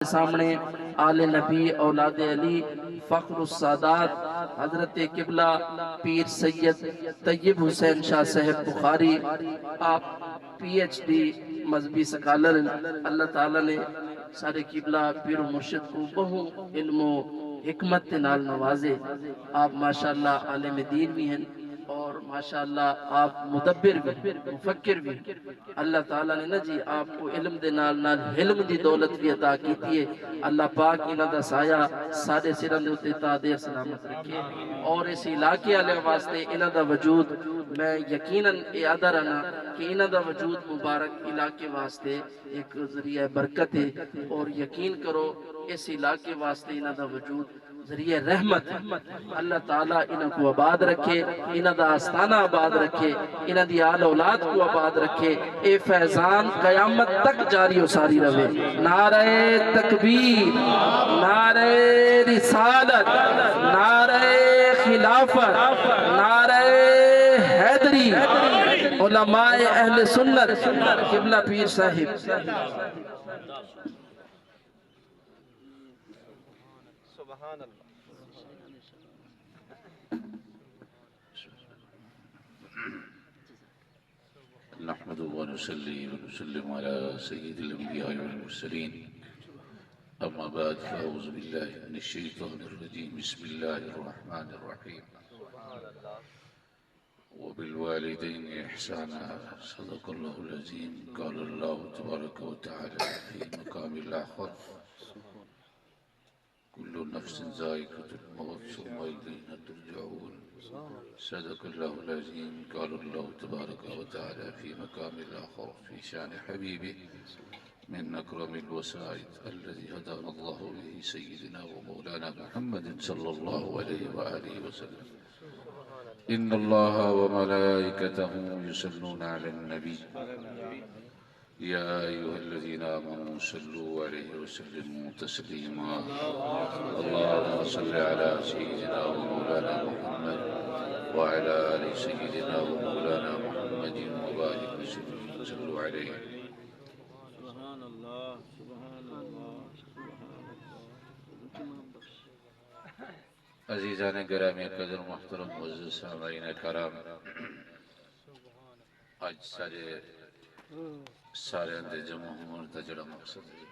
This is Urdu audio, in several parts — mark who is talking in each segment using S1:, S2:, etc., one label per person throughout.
S1: سامنے آل نبی اولاد علی فخر السادات حضرت قبلہ پیر سید طیب حسین شاہ صاحب بخاری، آپ پی ایچ ڈی مذہبی سکالر، اللہ تعالیٰ نے سارے قبلہ پیر و مرشد کو بہو علم و حکمت نال نوازے۔ آپ ماشاءاللہ عالم دین بھی ہیں اور ماشاءاللہ آپ مدبر بھی مفکر بھی۔ اللہ تعالیٰ نے نا جی آپ کو علم دے نال نال علم دی دولت بھی عطا کیتی ہے۔ اللہ پاک انہاں دا سایہ سارے سرن دے اتے تا دیر سلامت رکھے، اور اس علاقے والے واسطے انہاں دا وجود میں یقیناً اعادہ رہنا کہ انہاں دا وجود مبارک علاقے واسطے ایک ذریعہ برکت ہے، اور یقین کرو اس علاقے واسطے انہاں دا وجود ذریعہ رحمت ہے۔ اللہ تعالیٰ انہاں کو آباد رکھے، انہاں دا آستانہ آباد رکھے، انہاں دی آل اولاد کو آباد رکھے، اے فیضان قیامت تک جاری و ساری رہے۔ نعرہ تکبیر، نعرہ رسالت، نعرہ خلافت، نعرہ حیدری، علماء اہل سنت قبلہ پیر صاحب۔
S2: سبحان اللہ۔
S3: نحمده ونصلي ونسلم على سيد الأنبياء والمرسلين، أما بعد فأعوذ بالله من الشيطان الرجيم، بسم الله الرحمن الرحيم. وبالوالدين إحسانا، صدق الله العظيم. قال الله تبارك وتعالى في مقام الآخر: كل نفس ذائقة الموت ثم إلينا ترجعون. صدق الله العظيم. قال الله تبارك وتعالى في مقام الآخر في شأن حبيبه من أكرم الوسائط الذي هدانا الله به سيدنا ومولانا محمد صلى الله عليه وآله وسلم: إن الله وملائكته يصلون على النبي يا أيها الذين آمنوا صلوا عليه وسلموا تسليما. اللهم صل على سيدنا ومولانا محمد وعلى آل سيدنا ومولانا محمد وبارك وسلم صلوا عليه.
S2: سبحان اللہ، سبحان اللہ، سبحان اللہ۔
S3: عزیزان گرامی قدر محترم معزز سامعین کرام، آج سارے اندر جمع ہونے کا جڑا مقصد ہے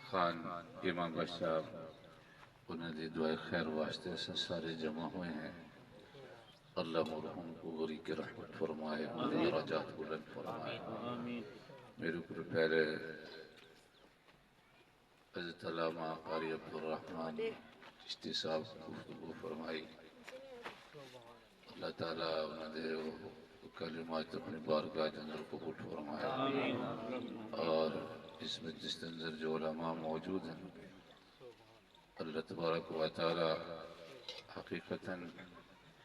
S3: خان امام بخش صاحب انہیں دی دعائے خیر واسطے سے سارے جمع ہوئے ہیں۔ اللہ مرحوم کو غری کی رحمت فرمائے، درجات بلند فرمائے۔ میرے اوپر پہلے حضرت علامہ قاری عبدالرحمن چشتی صاحب گفتگو فرمائی، اللہ تعالیٰ انہوں نے کلمات اپنی بارگاہ اندر قبول فرمائے، اور اس میں جس اندر جو علماء موجود ہیں اللہ تبارک و تعالیٰ حقیقتاً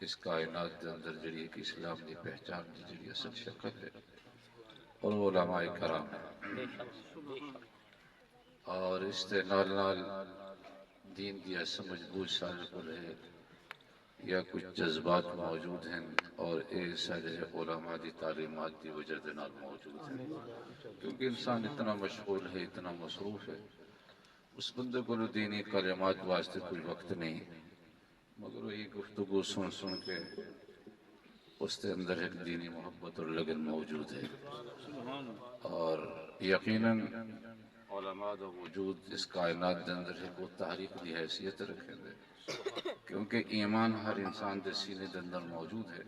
S3: اس کائنات کے اندر جڑی ایک اسلام کی پہچان کی جڑی اصل شکل ہے اور وہ علماء کرام ہیں، اور اس کے نال نال دین کی ایسا مجبور سارے کو رہے یا کچھ جذبات موجود ہیں، اور اے سارے علماء دی تعلیمات دی وجہ دے نال موجود ہیں، کیونکہ انسان اتنا مشغول ہے، اتنا مصروف ہے، اس بندے کو دینی کلمات واسطے کوئی وقت نہیں، مگر وہی گفتگو سن سن کے اس کے اندر ایک دینی محبت اور لگن موجود ہے، اور یقیناً علماء دا وجود اس کائنات دے اندر ہے وہ تحریک دی حیثیت رکھیں دے، کیونکہ ایمان ہر انسان دے سینے دے اندر موجود ہے،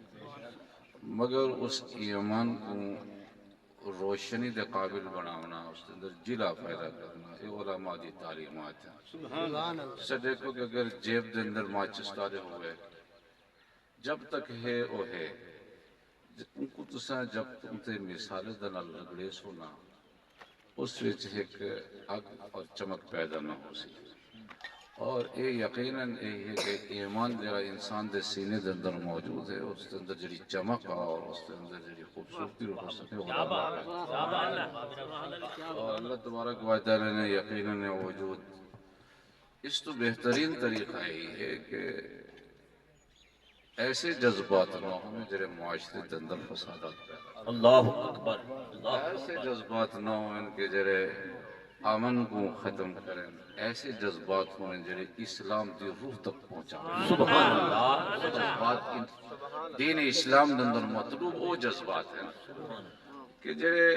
S3: مگر اس ایمان کو روشنی دے قابل بناونا، اس کے اندر جلا پیدا کرنا، یہ علماء دی تعلیمات ہیں۔ سے دیکھو کہ اگر جیب دے اندر ماچس ڈالے ہوئے جب تک ہے وہ ہے، ان کو تساں جب تم تے مثال دے نال لگڑے سونا اس وچ ایک اگ اور چمک پیدا نہ ہو سی، اور یہ یقیناً یہ ہے کہ ایمان جڑا انسان دے سینے دے اندر موجود ہے، اس کے اندر جڑی چمک اور اس کے اندر جڑی خوبصورتی ہو سکے وہ اور اللہ تبارک و تعالی نے یقیناً وجود اس تو بہترین طریقہ یہی ہے کہ ایسے جذبات نہ ہوں جڑے معاشرے کے اندر فسادات پیدا
S2: اللہ اکبر اللہ
S3: ایسے جذبات نہ ہوں کہ جڑے امن کو ختم کریں ایسے جذبات ہوں جڑے اسلام دی روح تک پہنچائیں
S2: سبحان اللہ
S3: جذبات دین اسلام دے اندر مطلوب وہ جذبات ہیں کہ جڑے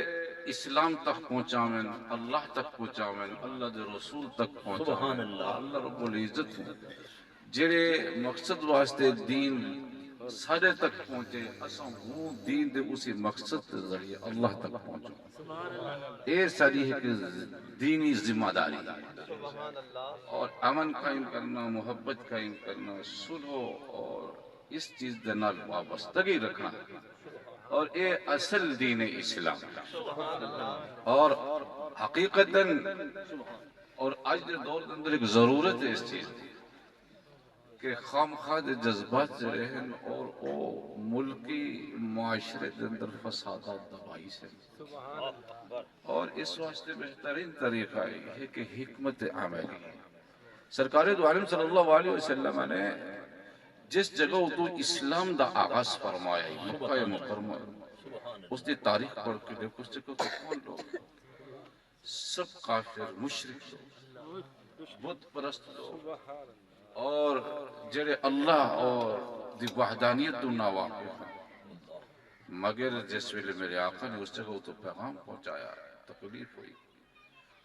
S3: اسلام تک پہنچاویں اللہ تک پہنچاویں اللہ دے رسول تک
S2: سبحان
S3: پہنچاویں
S2: اللہ
S3: اللہ رب العزت جڑے مقصد واسطے دین سارے تک پہنچے اساں وہ دین دے اسی مقصد کے ذریعے اللہ تک پہنچو یہ ساری ایک دینی ذمہ داری ہے اور امن قائم کرنا محبت قائم کرنا صلح اور اس چیز دے نال وابستگی رکھنا اور اے اصل دین اسلام اور حقیقتاً اور آج دے دور کے اندر ایک ضرورت ہے اس چیز کی کہ خامخواہ دے جذبات سے رہن اور او ملکی معاشرے کے اندر فسادات دبائی سے اور اس واسطے بہترین طریقہ یہ ہے کہ حکمت عملی سرکار دو عالم صلی اللہ علیہ وسلم نے جس جگہ تو اسلام دا آغاز فرمایا ہے مکہ مکرمہ اس دی تاریخ پڑھ کے دیکھو اس جگہ تو کون لوگ سب کافر مشرک بت پرست لوگ اور جڑے اللہ اور دی وحدانیت تو نا واقف ہیں مگر جس ویلے میرے آقا نے اس جگہ تو پیغام پہنچایا تکلیف ہوئی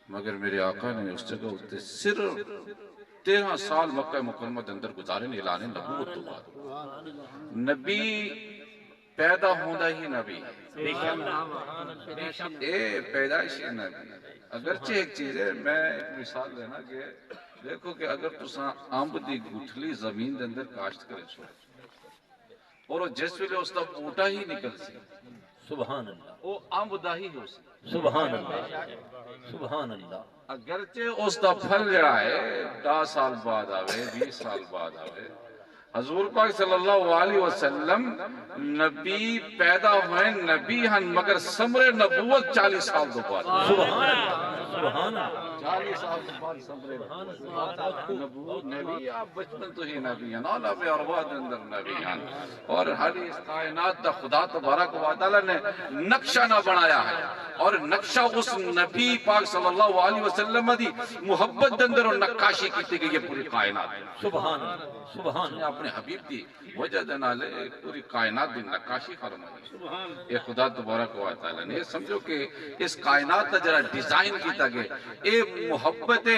S3: مگر میرے آقا نے اس جگہ تے صرف 13 سال مکہ مکرمہ دے اندر گزارے اعلان نبوت تو بعد نبی پیدا ہوندا ہی نبی اے پیدائشی نبی اگرچہ ایک چیز ہے میں ایک مثال دینا کہ دیکھو کہ اگر تساں امب دی گٹھلی زمین دے اندر کاشت کرے چھو اور جس ویلے اس دا بوٹا ہی نکل سی
S2: سبحان اللہ
S3: وہ امب دا ہی ہو سی
S2: سبحان اللہ سبحان اللہ
S3: اگرچہ اس دا پھل جڑا ہے 10 سال بعد آوے 20 سال بعد آوے حضور پاک صلی اللہ علیہ وسلم نبی پیدا ہوئے نبی ہن مگر ثمر نبوت 40 سال دو بعد
S2: سبحان اللہ سبحان اللہ
S3: 40 سال دو بعد ثمر نبوت نبی آپ بچپن تو ہی نبی ہیں اعلیٰ بے ارواح دے اندر نبی ہیں اور ہر اس کائنات دا خدا تبارک و تعالی نے نقشہ نہ بنایا ہے اور نقشہ اس نبی پاک صلی اللہ علیہ وسلم دی محبت دے اندر اور نقاشی کی گئی یہ پوری کائنات
S2: سبحان اللہ سبحان
S3: نے اپنے حبیب دی وجہ دنالے پوری کائنات دی نقاشی فرمائی اے خدا تبارک و تعالی نے سمجھو کہ اس کائنات کا جرا ڈیزائن کیتا گیا اے محبت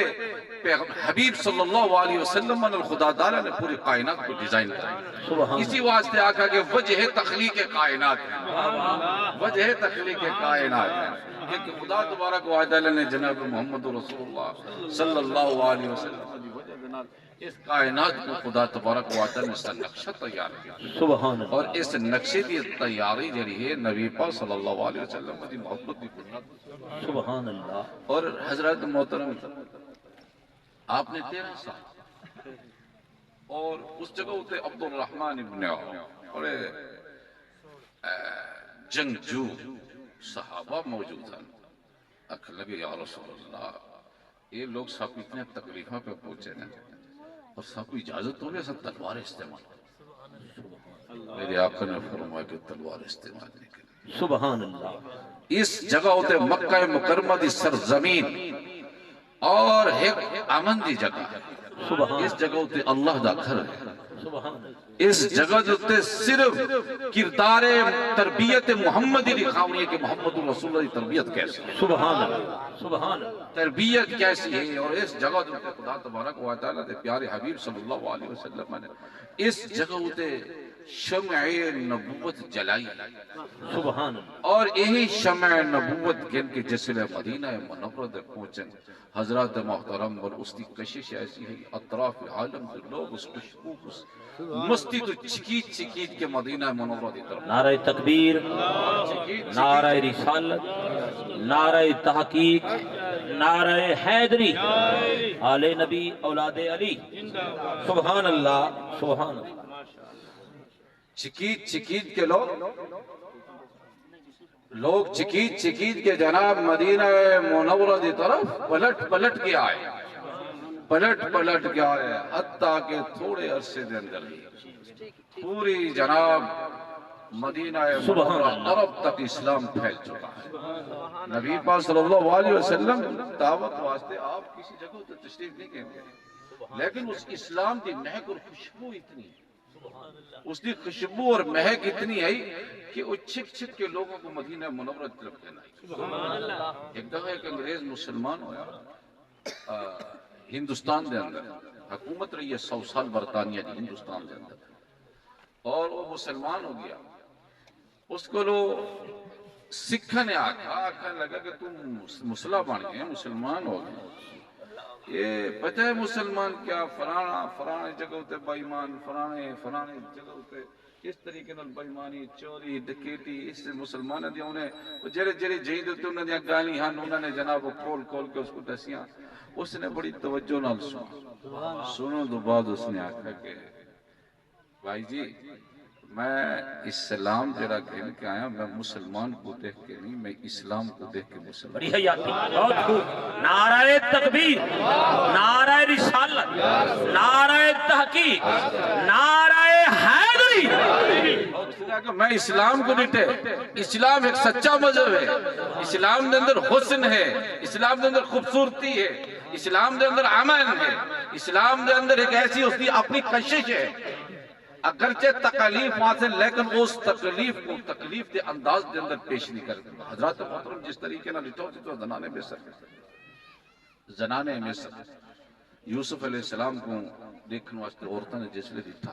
S3: حبیب صلی اللہ علیہ وسلم نے خدا تعالی نے پوری کائنات کو ڈیزائن کیا اسی واسطے آکھا کہ وجہ تخلیق کائنات ہے وجہ تخلیق کائنات ہے کہ خدا تبارک و تعالی نے جناب محمد رسول اللہ صلی اللہ علیہ وسلم دی وجہ دنال اس کائنات کو خدا تبارک و تعالی نے اس کا نقشہ تیار کیا
S2: سبحان اللہ
S3: اور اس نقشے کی تیاری جڑی ہے نبی پاک صلی اللہ علیہ وسلم کی محبت کی بنیاد
S2: سبحان اللہ
S3: اور حضرت محترم آپ نے 13 سال اور اس جگہ ہوتے عبد الرحمن ابن عوف اور جنگجو صحابہ موجود ہیں اکھ لگے یا رسول اللہ یہ لوگ سب اتنے تکلیفوں پہ پہنچے ہیں اور سب کو اجازت ہو گیا سب تلوار استعمال میرے آقا نے فرمایا کہ تلوار استعمال نہیں کریں
S2: سبحان اللہ
S3: اس جگہ ہوتے مکہ مکرمہ دی سرزمین اور ایک امن دی جگہ
S2: سبحان
S3: اس جگہ ہوتے اللہ دا گھر ہے
S2: سبحان اللہ
S3: اس جگہ ہوتے صرف کردار تربیت محمدی دکھاؤنی ہے کہ محمد رسول اللہ کی تربیت کیسی ہے
S2: سبحان اللہ سبحان اللہ
S3: تربیت کیسی ہے اور اس جگہ ہوتے خدا تبارک و تعالی دے پیارے حبیب صلی اللہ علیہ وسلم نے اس جگہ ہوتے شمع نبوت جلائی
S2: سبحان اللہ
S3: اور یہی شمع نبوت گن کے جسل مدینہ منورہ دے پہنچن حضرات محترم اور اس کی کشش ایسی ہے اطراف عالم کے لوگ اس خوشبو اس مستی تو چکیت چکیت کے مدینہ منورہ دی طرف
S2: نعرہ تکبیر نعرہ رسالت نعرہ تحقیق نعرہ حیدری آل نبی اولاد علی سبحان اللہ سبحان اللہ
S3: چکیت چکیت کے لوگ چکیت چکیت کے جناب مدینہ منورہ دی طرف پلٹ پلٹ کے آئے پلٹ گیا ہے، حتیٰ کہ تھوڑے عرصے دے اندر ہی پوری جناب مدینہ منورہ عرب تک اسلام پھیل چکا ہے۔ نبی پاک صلی اللہ علیہ وسلم دعوت واسطے آپ کسی جگہ تو تشریف نہیں کہیں گے، لیکن اس اسلام دی مہک اور خوشبو اتنی، اس کی خوشبو اور مہک اتنی ہے کہ وہ چھک چھک کے لوگوں کو مدینہ منورہ طرف لینا ہے۔ ایک دفعہ ایک انگریز مسلمان ہویا ہندوستان دے اندر، حکومت رہی ہے 100 سال برطانیہ کی ہندوستان دے اندر، اور وہ مسلمان ہو گیا۔ اس کو لو سکھا نے آکھا لگا کہ تم مسلح بن گئے، مسلمان ہو گئے، یہ پتہ ہے مسلمان کیا، فرانے جگہ ہوتے بائیمان، فرانے جگہ ہوتے اس طریقے نال بائیمانی، چوری، ڈکیٹی، اس سے مسلمان دیا انہیں جڑے جہید ہوتے انہوں نے گالی ہن، انہوں نے جناب کھول کے اس کو دسیاں۔ اس نے بڑی توجہ نال سنو تو بعد اس نے آکھا کہ بھائی جی میں اسلام جڑا کہنے کے آیا، میں مسلمان کو دیکھ کے نہیں، میں اسلام کو دیکھ کے مسلمان۔
S2: بڑی حیاتی، بہت خوب، نعرہ تکبیر، نعرہ رسالت، نعرہ تحقیق، نعرہ حیدری۔
S3: میں اسلام کو ڈٹے، اسلام ایک سچا مذہب ہے، اسلام دے اندر حسن ہے، اسلام دے اندر خوبصورتی ہے، اسلام دے اندر عمل ہے، اسلام دے اندر ایک ایسی اس کی اپنی کشش ہے، اگرچہ تکلیف وہاں سے، لیکن اس تکلیف کو تکلیف دے انداز دے اندر پیش نہیں کرتے۔ حضرات محترم جس طریقے نہ لٹھو تھی تو زنانے مصر یوسف علیہ السلام کو دیکھنے واسطے عورتوں نے جس لئے لٹھا،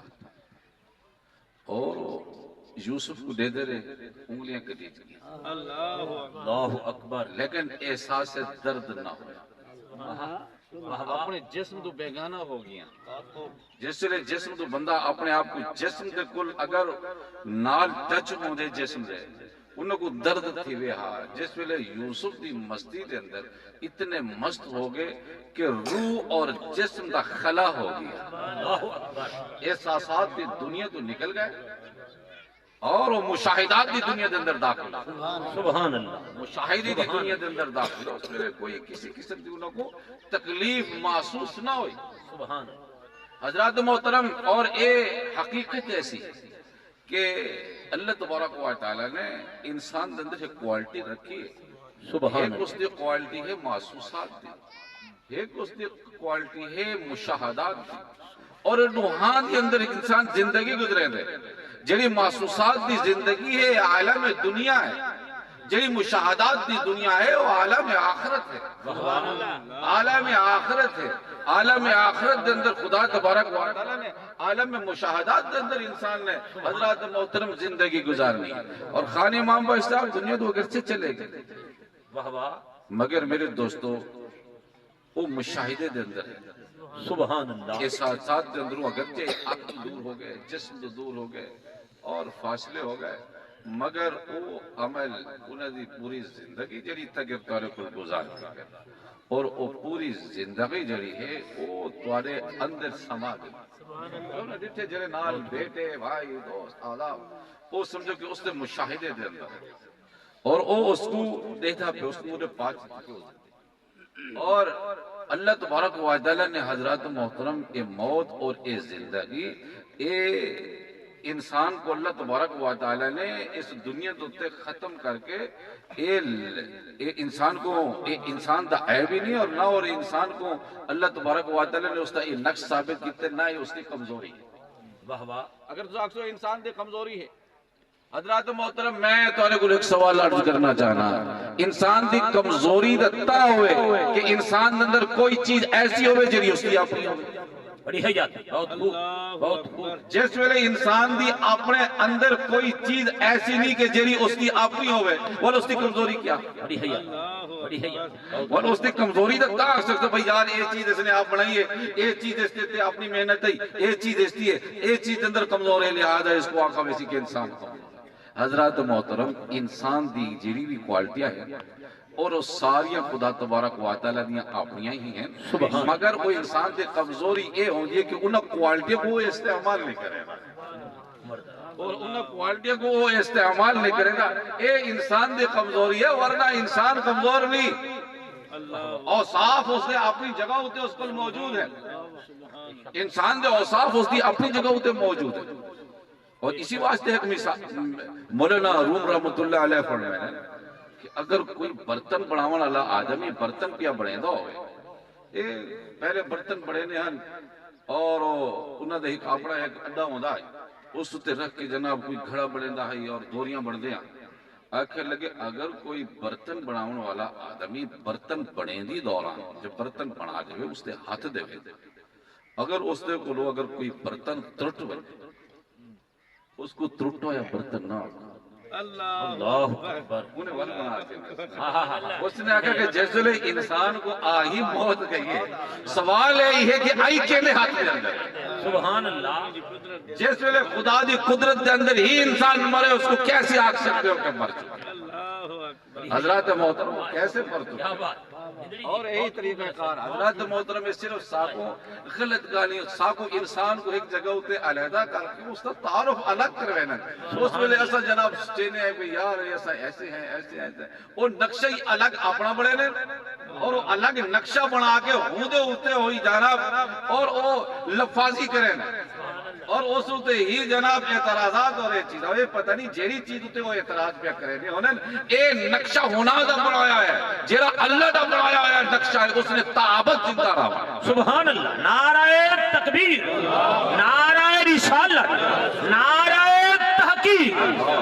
S3: اور یوسف کو دے دے رہے انگلیاں کٹی تھی،
S2: اللہ اکبر،
S3: لیکن احساس درد نہ ہوا،
S4: اپنے جسم تو بیگانہ ہو گیا،
S3: جس لئے جسم تو بندہ اپنے آپ کو جسم دے کل اگر نال ٹچ ہوں دے جسم دے انہوں کو درد تھی وے ہاں، جس ویلے یوسف دی مستی دے اندر اتنے مست ہو گئے کہ روح اور جسم دا خلا ہو گیا، احساسات دی دنیا تو نکل گئے اور وہ مشاہدات دی دنیا دے اندر داخل
S2: سبحان اللہ،
S3: مشاہدی دی دنیا دے اندر داخل ہو، اس میں کوئی کسی قسم دی انہوں کو تکلیف محسوس نہ ہوئی۔
S2: سبحان اللہ،
S3: حضرات محترم، اور اے حقیقت ایسی کہ اللہ تبارک و تعالیٰ نے انسان دے اندر ایک کوالٹی رکھی ہے،
S2: سبحان
S3: ایک
S2: اللہ،
S3: اس دی کوالٹی ہے محسوسات دی، ایک اس دی کوالٹی ہے مشاہدات دی، اور روحان کے اندر ایک انسان زندگی گزرے دے، جڑی محسوسات دی زندگی ہے عالم دنیا ہے، جڑی مشاہدات دی دنیا ہے وہ عالم آخرت ہے، عالم آخرت ہے، عالم آخرت دے اندر خدا تبارک و تعالیٰ نے عالم مشاہدات دے اندر انسان نے حضرات محترم زندگی گزارنی، اور خان امام با اسلام دنیا تو اگرچہ چلے گئے،
S2: واہ واہ،
S3: مگر میرے دوستو وہ مشاہدے دے اندر ہے،
S2: سبحان اللہ،
S3: احساسات دے اندروں اگرچہ عقل دور ہو گئے، جسم دور ہو گئے اور فاصلے ہو گئے، مگر وہ عمل انہیں دی پوری زندگی جڑی تک تارے کو گزار گئے، اور وہ پوری زندگی جڑی ہے وہ تارے اندر سما گئی، انہیں دیتے جڑے نال بیٹے بھائی دوست آداب وہ سمجھو کہ اس نے مشاہدے دے اندر ہے، اور وہ اس کو دیکھتا پہ اس کو مجھے پاک اور اللہ تبارک و تعالیٰ نے حضرات محترم اے موت اور اے زندگی اے انسان کو اللہ تبارک و تعالیٰ نے اس دنیا دوتے ختم کر کے اے انسان کو اے انسان دا عیب ہی نہیں اور نہ اور انسان کو اللہ تبارک و تعالیٰ نے اس دا نقص ثابت کیتے نہ ہی اس کی کمزوری
S2: واہ واہ،
S3: اگر تو اکثر انسان دے کمزوری ہے حضرات محترم میں تو کو ایک سوال عرض کرنا چاہنا انسان دی کمزوری دتا ہوئے کہ انسان اندر کوئی چیز ایسی ہوئے جری اس کی اپنی ہوئے
S2: بڑی حیات، بہت خوب، بہت خوب،
S3: جس ویلے انسان دی اپنے اندر کوئی چیز ایسی نہیں کہ جری اس کی اپنی ہوئے وہ اس کی کمزوری کیا
S2: بڑی حیات، بڑی حیات،
S3: وہ اس کی کمزوری دتا آ سکتا بھئی یار یہ چیز اس نے آپ بنائی ہے یہ چیز اس نے اپنی محنت ہے یہ چیز اس کی ہے یہ چیز اندر کمزور ہے لہذا اس کو آقا ویسی کہ انسان کو حضرات محترم انسان دی جڑی بھی کوالٹیاں ہیں اور وہ ساریاں خدا تبارک و تعالیٰ دیاں اپنیاں ہی ہیں مگر وہ انسان دے کمزوری اے ہوں گی کہ انہاں کوالٹیاں کو وہ استعمال نہیں کرے گا اور انہاں کوالٹیاں کو وہ استعمال نہیں کرے گا اے انسان دے کمزوری ہے ورنہ انسان کمزور نہیں اوصاف اس نے اپنی جگہ ہوتے اس کو موجود ہے انسان دے اوصاف اس دی اپنی جگہ ہوتے موجود ہے اور اسی واسطے ایک مثال مولانا روم رحمت اللہ علیہ فرمائے ہیں کہ اگر کوئی برتن بناون والا آدمی برتن پیا بنیندا ہوئے اے پہلے برتن بڑے نے ہن اور انہاں دے کپڑا ایک اڈا ہوندا ہے اس تے رکھ کے جناب کوئی گھڑا بنیندا ہے اور دوریاں بندے ہیں آخر لگے اگر کوئی برتن بناون والا آدمی برتن بنیندی دوران جب برتن بنا دے اس تے ہاتھ دے اگر اس دے کو اگر کوئی برتن ترٹ ہوئے اس کو ترٹ ہویا برتن نہ
S2: اللہ اکبر
S3: انہیں ول بنا دے اس نے آکھا کہ جیسے لے انسان کو آہی موت گئی ہے سوال ہے کہ آئی کیلے ہاتھ دے اندر
S2: سبحان اللہ
S3: جیسے لے خدا دی قدرت دے اندر ہی انسان مرے اس کو کیسے آکھ سکتے ہو کہ مر چکے حضرات محترم کیسے مر چکے
S2: کیا بات
S4: اور یہی طریقہ کار
S3: حضرات محترم اس صرف ساکو غلط گالی ساکو انسان کو ایک جگہ ہوتے علیحدہ کر کے اس کا تعارف الگ کروینا اس میں ایسا جناب چینے ہے کہ یار ایسا ایسے ہیں ایسے ایسے وہ نقشہ ہی الگ اپنا بڑے نے اور وہ الگ نقشہ بنا کے ہودے ہوتے ہوئی جناب اور وہ لفاظی کریں اور اس ہوتے ہی جناب اعتراضات اور یہ چیز ہے پتہ نہیں جیڑی چیز ہوتے وہ اعتراض پہ کرے نہیں انہیں اے نقشہ ہونا دا بنایا ہے جیرا اللہ دا بنایا ہے نقشہ ہے اس نے تعابت زندہ رہا
S2: سبحان اللہ نعرہ تکبیر نعرہ رسالت نعرہ تحقیق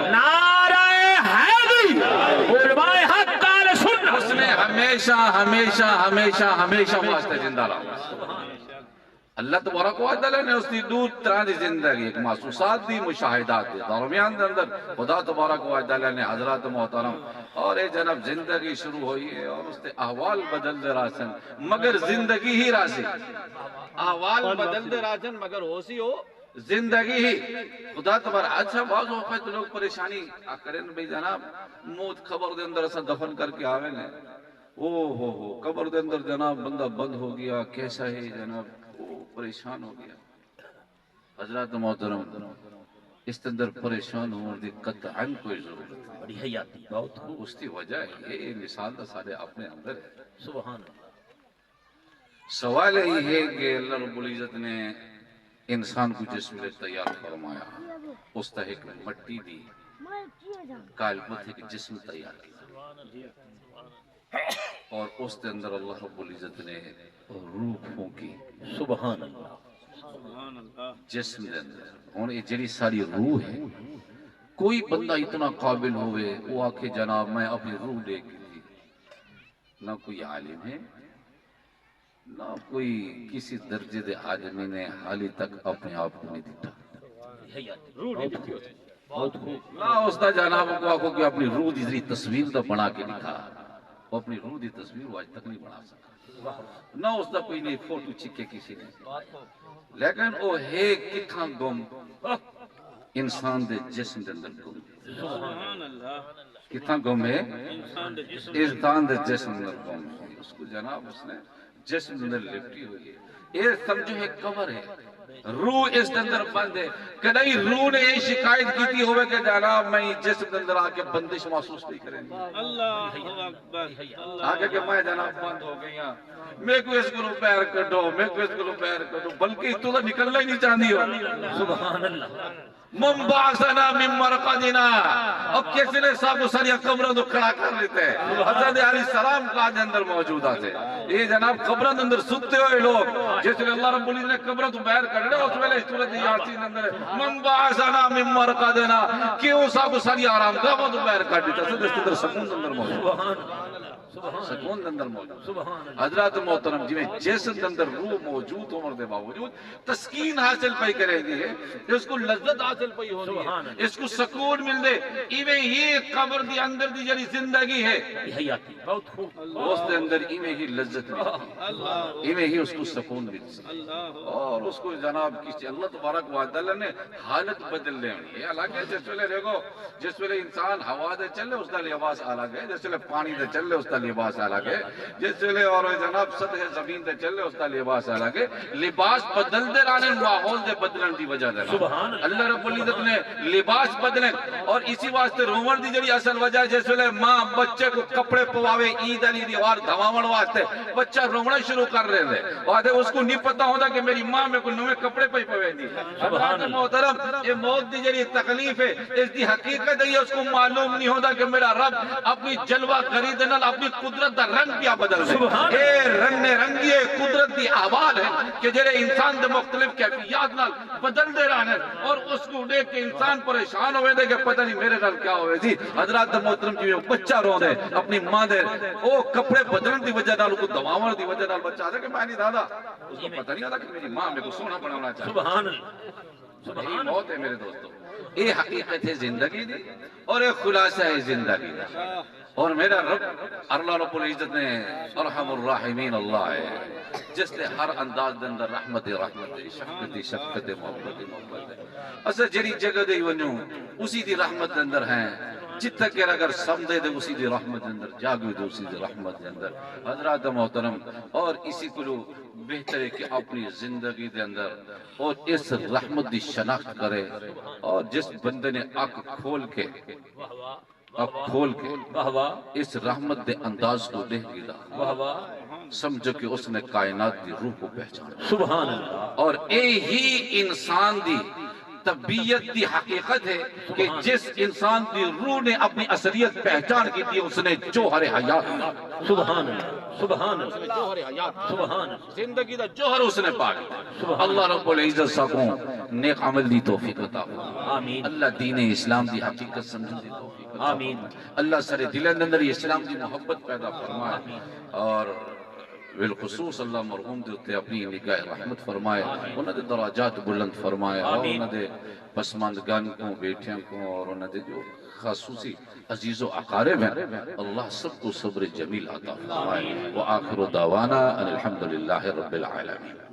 S2: نعرہ حیدری علماء حق قال سنت
S3: اس نے ہمیشہ ہمیشہ ہمیشہ ہمیشہ واسطے زندہ رہا اللہ تبارک و تعالی نے اس دی دور طرح دی زندگی ایک محسوسات دی مشاہدات دی درمیان دے اندر خدا تبارک و تعالی نے حضرات محترم اور اے جناب زندگی شروع ہوئی ہے اور اس تے احوال بدل دے راسن مگر زندگی ہی راسی
S4: احوال بدل دے راجن مگر ہو سی ہو
S3: زندگی ہی خدا تبارک اچھا بعض وقت لوگ پریشانی کریں بھئی جناب موت خبر دے اندر ایسا دفن کر کے آوے نے ہو قبر دے اندر جناب بندہ بند ہو گیا کیسا ہے جناب پریشان ہو گیا حضرات محترم اس اندر پریشان ہونے دی قطعاً کوئی ضرورت ہے
S2: بڑی حیاتی بہت خوب
S3: اس کی وجہ ہے یہ مثال دا سارے اپنے اندر ہے
S2: سبحان اللہ
S3: سوال یہ ہے کہ اللہ رب العزت نے انسان کو جسم لے تیار فرمایا اس تحق مٹی دی کالبت ہے کہ جسم تیار کیا اور اس کے اندر اللہ رب العزت نے روح پھونکی
S2: سبحان اللہ
S3: جسم دے اندر ہن یہ جڑی ساری روح ہے کوئی بندہ اتنا قابل ہوئے وہ آکھے جناب میں اپنی روح لے کے دی نہ کوئی عالم ہے نہ کوئی کسی درجے دے آدمی نے حالی تک اپنے آپ کو نہیں دیتا
S2: بہت خوب
S3: نہ اس دا جناب کو آکھو کہ اپنی روح دی ذری تصویر دا بنا کے دکھا وہ اپنی روح دی تصویر وہ آج تک نہیں بنا سکا نہ اس دا کوئی نہیں فوٹو چکے کسی نے لیکن وہ ہے کتھاں گم انسان دے جسم دے اندر گم کتھاں گم ہے انسان دے جسم دے اندر گم ہے اس کو جناب اس نے جسم دے اندر لپٹی ہوئی ہے یہ سمجھو ہے قبر ہے روح اس کے اندر بند ہے کدی روح نے یہ شکایت کی تھی ہوئے کہ جناب میں جسم کے اندر آ کے بندش محسوس نہیں کریں گی
S5: اللہ اکبر
S3: آگے کہ میں جناب بند ہو گئی ہاں میں کو اس کو پیر کٹو میں کو اس کو پیر کٹو بلکہ تو تو نکلنا ہی نہیں چاہتی ہو
S2: سبحان اللہ
S3: من بعثنا من مرقدنا اور کسی نے صاحب ساری قبروں تو کھڑا کر لیتے ہیں حضرت علیہ السلام کا اندر موجود آتے یہ جناب قبروں اندر ستے ہوئے لوگ جس نے اللہ رب العزت نے قبروں تو باہر کر رہے اس ویلے سورۃ یاسین اندر من بعثنا من مرقدنا کیوں صاحب ساری آرام گاہوں تو باہر کر دیتا ہے اس اندر سکون اندر موجود سکون اندر موجود حضرات محترم جی میں جسم اندر روح موجود عمر دے باوجود تسکین حاصل پائی کرے گی ہے اس کو لذت حاصل پائی ہو رہی ہے اس کو سکون مل دے ایویں ہی قبر دی اندر دی جڑی زندگی ہے
S2: حیاتی بہت خوب
S3: اس دے اندر ایویں ہی لذت ملتی ایویں ہی اس کو سکون ملتی اور اس کو جناب کسی اللہ تبارک و تعالی نے حالت بدل لے ہے حالانکہ جس ویلے دیکھو جس ویلے انسان ہوا دے چلے اس دا لباس الگ ہے جس ویلے پانی دے چلے اس دا لباس الگ ہے جس ویلے اور جناب سطح زمین تے چلے اس دا لباس الگ ہے لباس بدل دے رانے ماحول دے بدلن دی وجہ دے
S2: سبحان اللہ
S3: اللہ رب العزت نے لباس بدلن اور اسی واسطے رومن دی جڑی اصل وجہ جس ویلے ماں بچے کو کپڑے پواوے عید علی دیوار دھواون واسطے بچہ رونا شروع کر رہے تھے اور اس کو نہیں پتہ ہوتا کہ میری ماں میں کوئی نوے کپڑے پہ پوے دی حضرات محترم یہ موت دی جڑی تکلیف ہے اس دی حقیقت ہے اس کو معلوم نہیں ہوتا کہ میرا رب اپنی جلوہ گری دے نال اپنی قدرت دا رنگ کیا بدل دے اے رنگ رنگی قدرت دی احوال ہے کہ جڑے انسان دے مختلف کیفیات نال بدل دے رہنے اور اس کو دیکھ کے انسان پریشان ہوئے دے کہ پتہ نہیں میرے نال کیا ہوئے جی حضرات محترم جی بچہ رو دے اپنی ماں دے او کپڑے بدلن دی وجہ نال کو دواون دی وجہ نال بچہ دے کہ میں نہیں دادا اس کو پتہ نہیں ہوتا کہ میری ماں میں کو سونا بنانا چاہتا
S2: سبحان اللہ
S3: یہی موت ہے میرے دوستو یہ حقیقت ہے زندگی دی اور ایک خلاصہ ہے زندگی دا اور میرا رب اللہ رب العزت نے ارحم الراحمین اللہ ہے جس نے ہر انداز دے اندر رحمت شفقت محبت اصل جڑی جگہ دے ونجو اسی دی رحمت دے اندر ہیں جتنا کہ اگر سمدے دے اسی دی رحمت دے اندر جاگو دے اسی دی رحمت دے اندر حضرات محترم اور اسی کو بہتر ہے کہ اپنی زندگی دے اندر اور اس رحمت دی شناخت کرے اور جس بندے نے آنکھ کھول کے اس رحمت دے انداز کو دیکھ گیا سمجھو کہ اس نے کائنات دی روح کو پہچانا
S2: سبحان اللہ
S3: اور اے ہی انسان دی طبیعت دی حقیقت ہے کہ جس انسان دی روح نے اپنی اصلیت پہچان کی تھی اس نے جوہر حیات
S2: سبحان اللہ سبحان اللہ
S4: جوہر حیات
S2: سبحان اللہ
S4: زندگی دا
S3: جوہر اس نے پا لیا اللہ رب العزت سکوں نیک عمل دی توفیق عطا فرمائے
S2: آمین
S3: اللہ دین اسلام دی حقیقت سمجھن دی توفیق عطا
S2: آمین
S3: فرمائے اللہ سر دل اندر اسلام دی محبت پیدا فرمائے اور بالخصوص اللہ مرحوم دے اتے اپنی نگاہ رحمت فرمائے انہوں دے دراجات بلند فرمائے اور انہوں دے پسماندگان کو بیٹھیاں کو اور انہوں دے جو خصوصی عزیز و اقارب ہیں اللہ سب کو صبر جمیل عطا فرمائے وآخر دعوانا ان الحمدللہ رب العالمین